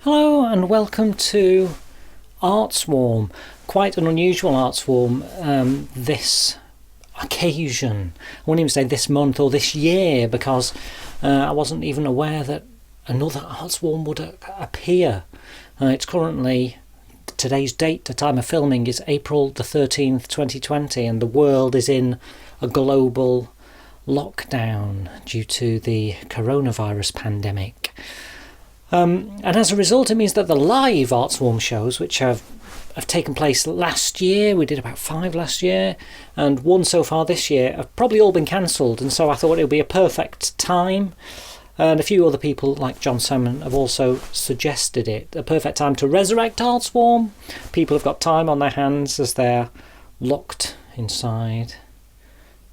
Hello and welcome to ArtSwarm. Quite an unusual ArtSwarm this occasion. I wouldn't even say this month or this year because I wasn't even aware that another ArtSwarm would appear. It's currently, today's date, the time of filming is April the 13th 2020, and the world is in a global lockdown due to the coronavirus pandemic. And as a result, it means that the live ArtSwarm shows, which have taken place last year, we did about 5 last year, and 1 so far this year, have probably all been cancelled. And so I thought it would be a perfect time, and a few other people like John Salmon have also suggested it, a perfect time to resurrect ArtSwarm. People have got time on their hands as they're locked inside.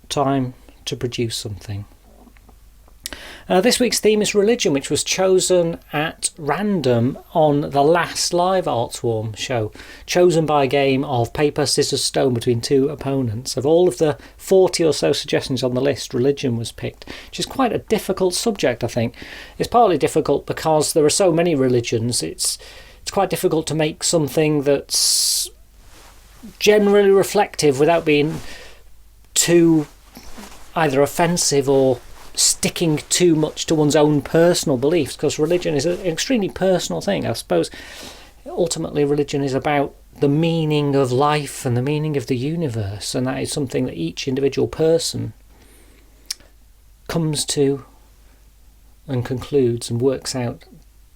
Time to produce something. This week's theme is religion, which was chosen at random on the last live ArtSwarm show, chosen by a game of paper, scissors, stone between 2 opponents. Of all of the 40 or so suggestions on the list, religion was picked, which is quite a difficult subject, I think. It's partly difficult because there are so many religions. It's quite difficult to make something that's generally reflective without being too either offensive or sticking too much to one's own personal beliefs, because religion is an extremely personal thing. I suppose ultimately religion is about the meaning of life and the meaning of the universe, and that is something that each individual person comes to and concludes and works out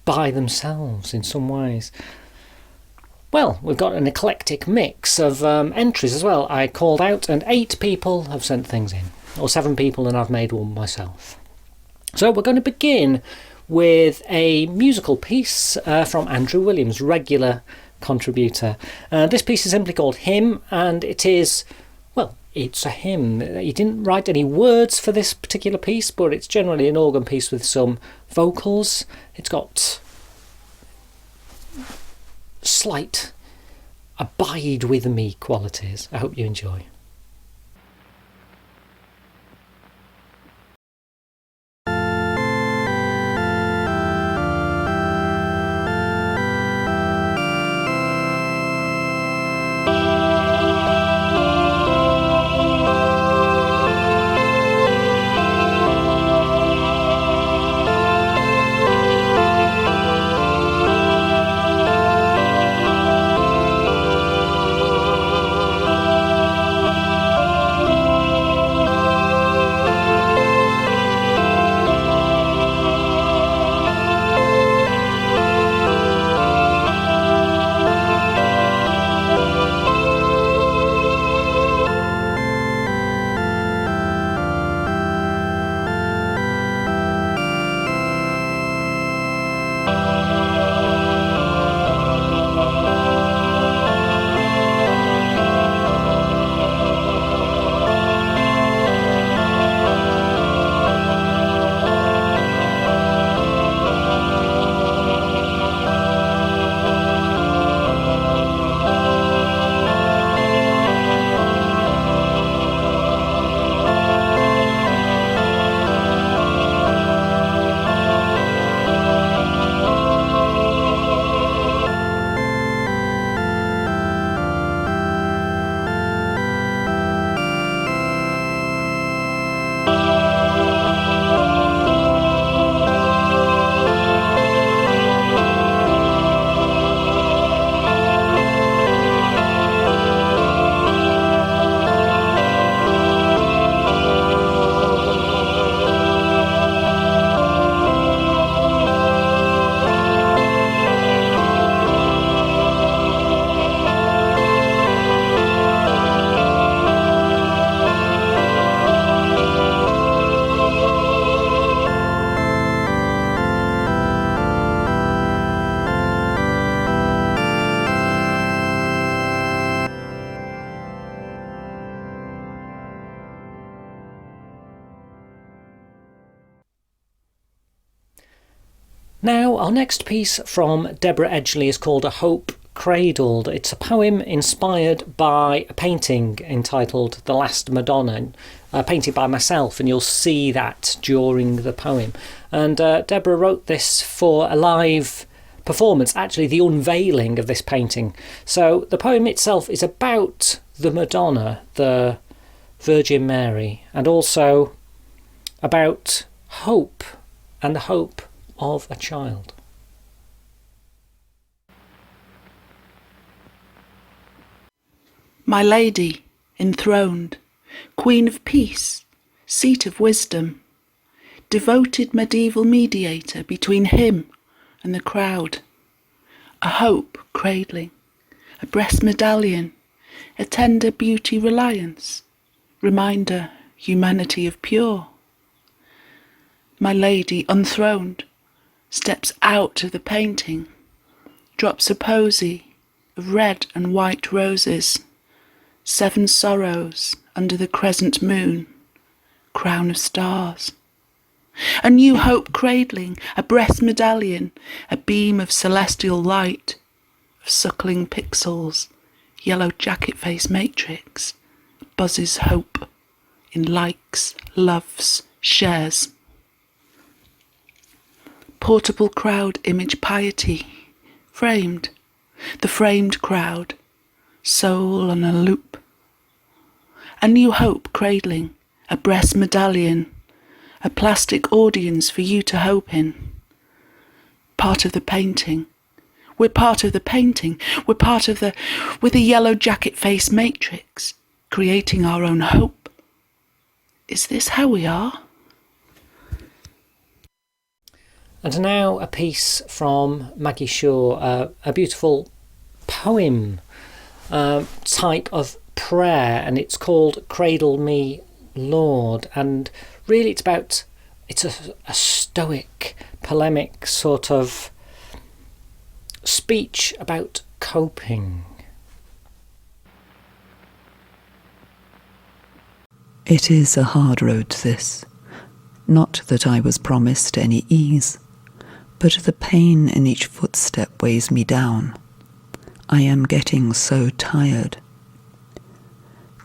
by themselves in some ways. Well, we've got an eclectic mix of entries as well. I called out and 8 people have sent things in, or 7 people, and I've made one myself. So we're going to begin with a musical piece from Andrew Williams, regular contributor. This piece is simply called Hymn, and it is, well, it's a hymn. He didn't write any words for this particular piece, but it's generally an organ piece with some vocals. It's got slight abide with me qualities. I hope you enjoy. Now, our next piece from Deborah Edgeley is called A Hope Cradled. It's a poem inspired by a painting entitled The Last Madonna, painted by myself, and you'll see that during the poem. And Deborah wrote this for a live performance, actually the unveiling of this painting. So the poem itself is about the Madonna, the Virgin Mary, and also about hope and the hope of a child. My lady, enthroned, queen of peace, seat of wisdom, devoted medieval mediator between him and the crowd, a hope cradling, a breast medallion, a tender beauty reliance, reminder humanity of pure. My lady, unthroned, steps out of the painting, drops a posy of red and white roses, 7 sorrows under the crescent moon, crown of stars. A new hope cradling, a breast medallion, a beam of celestial light, of suckling pixels, yellow jacket face matrix, buzzes hope in likes, loves, shares. Portable crowd image piety, framed, the framed crowd, soul on a loop. A new hope cradling, a breast medallion, a plastic audience for you to hope in. Part of the painting. We're part of the painting. We're part of with a yellow jacket face matrix, creating our own hope. Is this how we are? And now a piece from Maggie Shaw, a beautiful poem type of prayer, and it's called Cradle Me, Lord. And really it's a stoic, polemic sort of speech about coping. It is a hard road, this. Not that I was promised any ease, but the pain in each footstep weighs me down. I am getting so tired.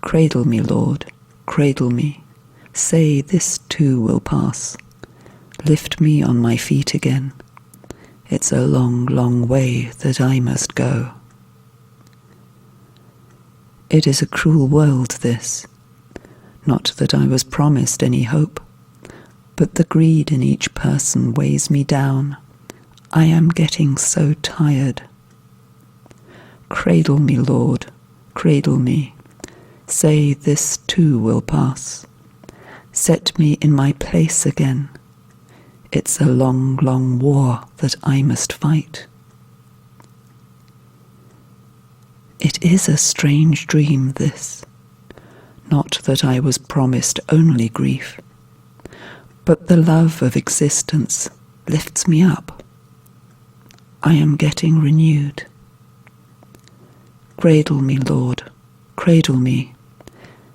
Cradle me, Lord, cradle me. Say this too will pass. Lift me on my feet again. It's a long, long way that I must go. It is a cruel world, this. Not that I was promised any hope, but the greed in each person weighs me down. I am getting so tired. Cradle me, Lord, cradle me. Say this too will pass. Set me in my place again. It's a long, long war that I must fight. It is a strange dream, this. Not that I was promised only grief, but the love of existence lifts me up. I am getting renewed. Cradle me, Lord, cradle me.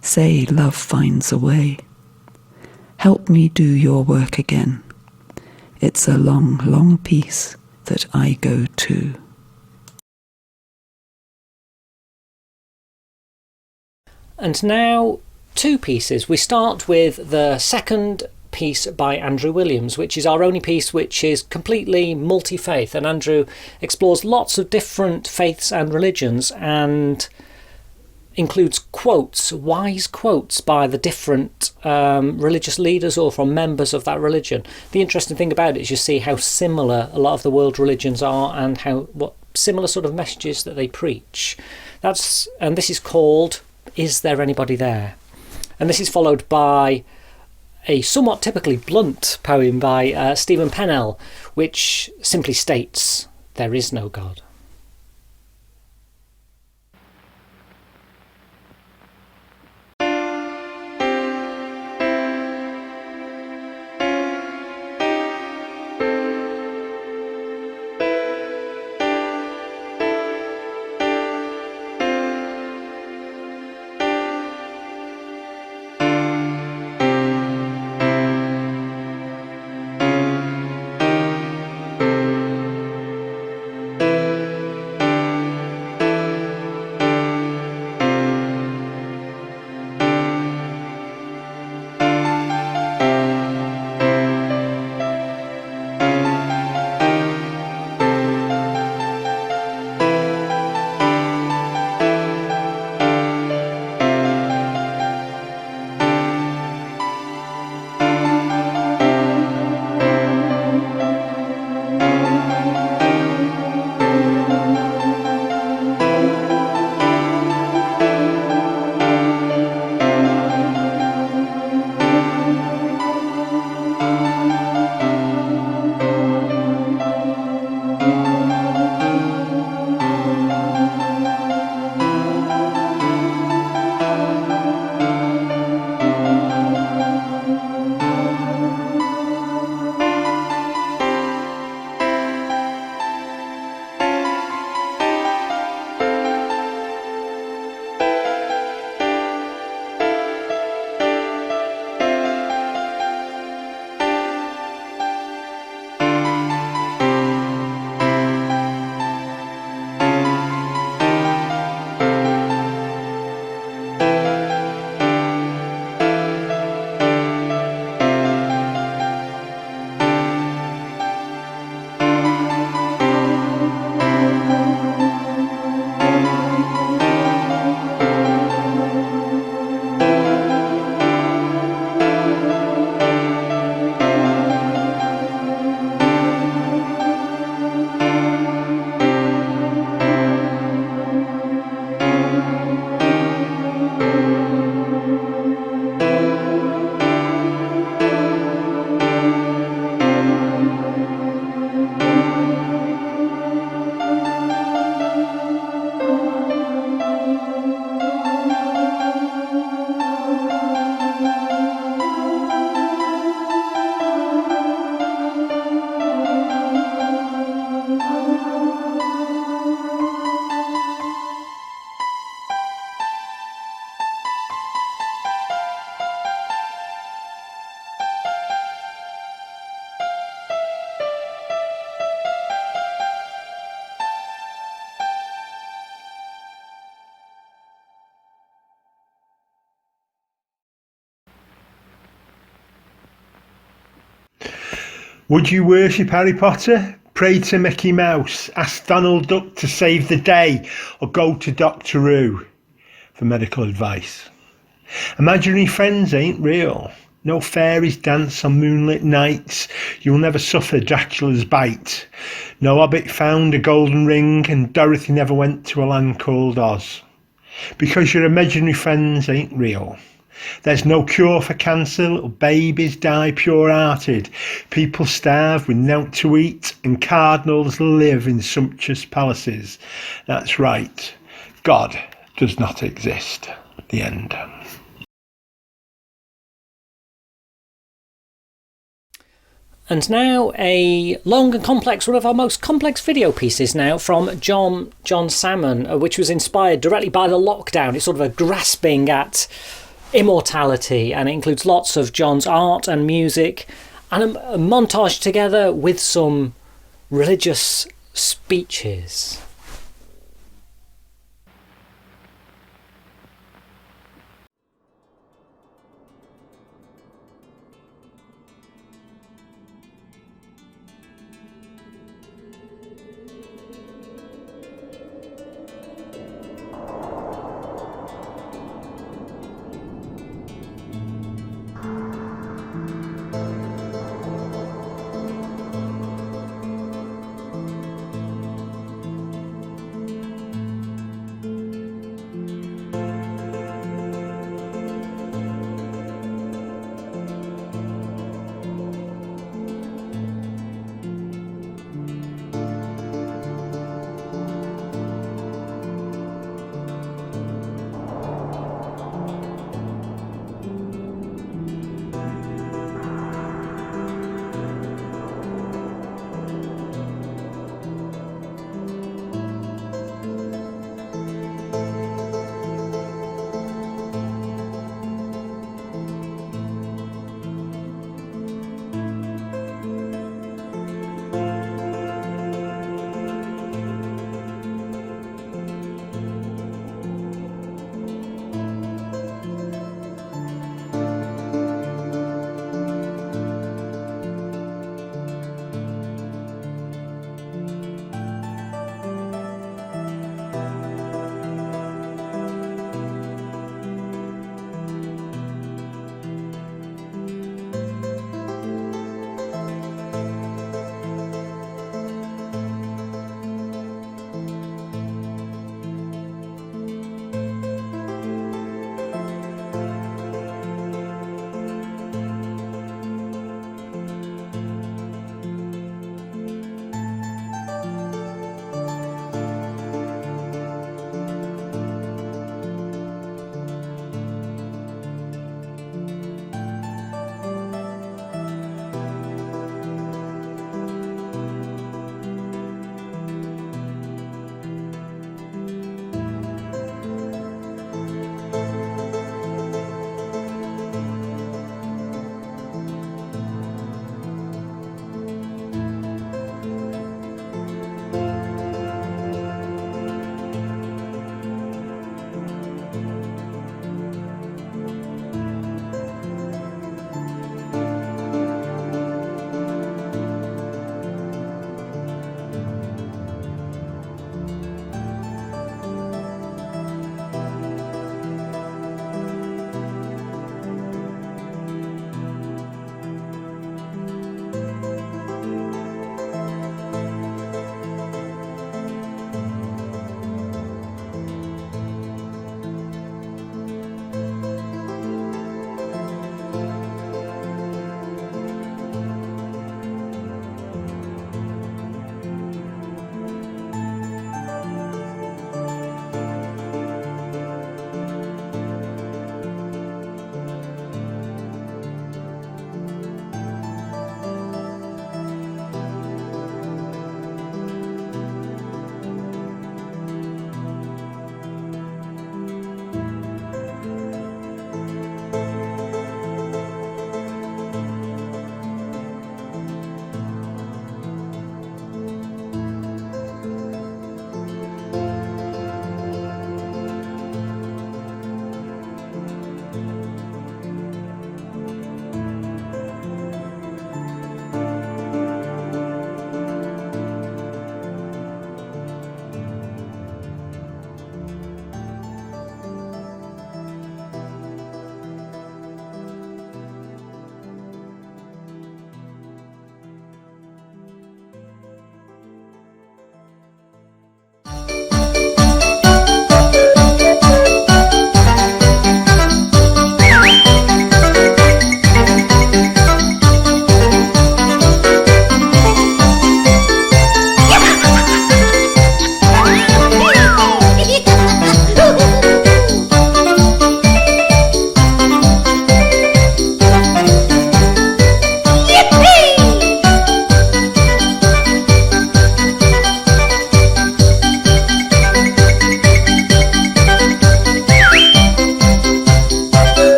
Say love finds a way. Help me do your work again. It's a long, long piece that I go to. And now 2 pieces. We start with the second piece by Andrew Williams, which is our only piece which is completely multi-faith, and Andrew explores lots of different faiths and religions and includes quotes, wise quotes by the different religious leaders or from members of that religion. The interesting thing about it is you see how similar a lot of the world religions are and what similar sort of messages that they preach. And this is called Is There Anybody There? And this is followed by a somewhat typically blunt poem by Stephen Pennell, which simply states, there is no God. Would you worship Harry Potter? Pray to Mickey Mouse? Ask Donald Duck to save the day? Or go to Doctor Who for medical advice? Imaginary friends ain't real. No fairies dance on moonlit nights. You'll never suffer Dracula's bite. No hobbit found a golden ring, and Dorothy never went to a land called Oz. Because your imaginary friends ain't real. There's no cure for cancer, little babies die pure-hearted, people starve with nought to eat, and cardinals live in sumptuous palaces. That's right, God does not exist. The end. And now a long and complex, one of our most complex video pieces now from John Salmon, which was inspired directly by the lockdown. It's sort of a grasping at immortality, and it includes lots of John's art and music and a montage together with some religious speeches.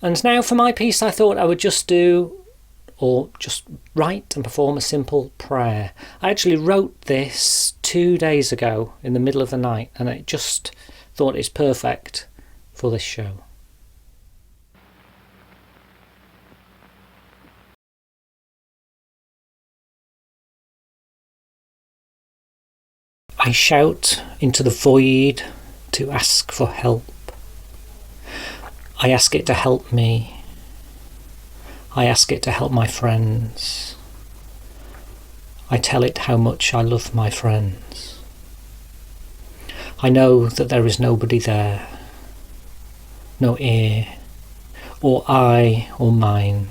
And now for my piece, I thought I would just write and perform a simple prayer. I actually wrote this 2 days ago in the middle of the night, and I just thought it's perfect for this show. I shout into the void to ask for help. I ask it to help me. I ask it to help my friends. I tell it how much I love my friends. I know that there is nobody there, no ear, or eye, or mine.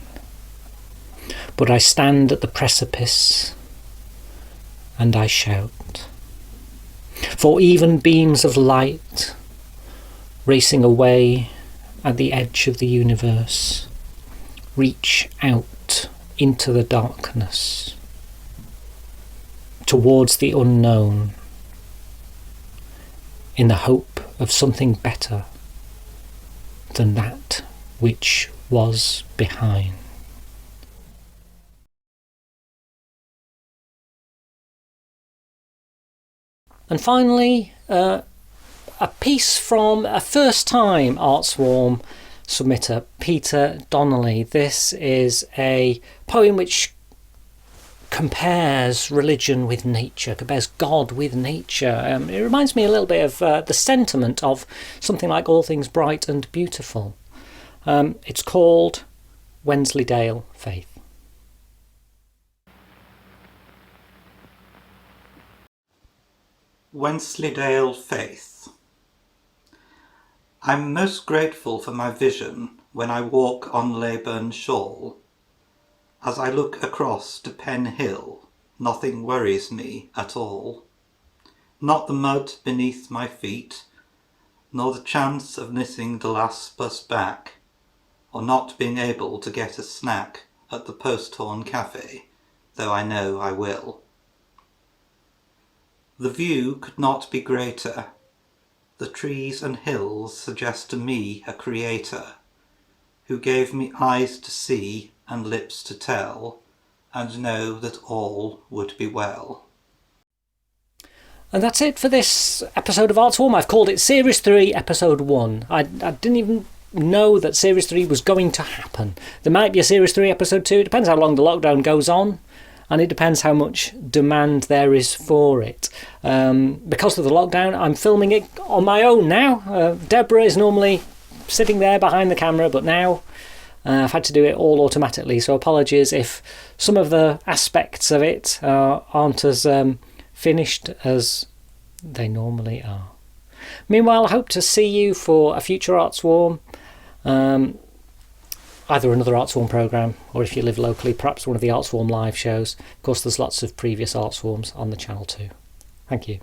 But I stand at the precipice and I shout. For even beams of light racing away at the edge of the universe reach out into the darkness towards the unknown in the hope of something better than that which was behind. And finally, a piece from a first-time ArtSwarm submitter, Peter Donnelly. This is a poem which compares religion with nature, compares God with nature. It reminds me a little bit of the sentiment of something like All Things Bright and Beautiful. It's called Wensleydale Faith. Wensleydale Faith. I'm most grateful for my vision when I walk on Leyburn Shawl. As I look across to Pennell, nothing worries me at all. Not the mud beneath my feet, nor the chance of missing the last bus back, or not being able to get a snack at the Posthorn Cafe, though I know I will. The view could not be greater. The trees and hills suggest to me a creator, who gave me eyes to see and lips to tell, and know that all would be well. And that's it for this episode of ArtSwarm. I've called it Series 3, Episode 1. I didn't even know that Series 3 was going to happen. There might be a Series 3, Episode 2. It depends how long the lockdown goes on. And it depends how much demand there is for it. Because of the lockdown, I'm filming it on my own now. Deborah is normally sitting there behind the camera, but now I've had to do it all automatically. So apologies if some of the aspects of it aren't as finished as they normally are. Meanwhile, I hope to see you for a future ArtSwarm. Either another ArtSwarm programme, or if you live locally, perhaps one of the ArtSwarm live shows. Of course, there's lots of previous ArtSwarms on the channel too. Thank you.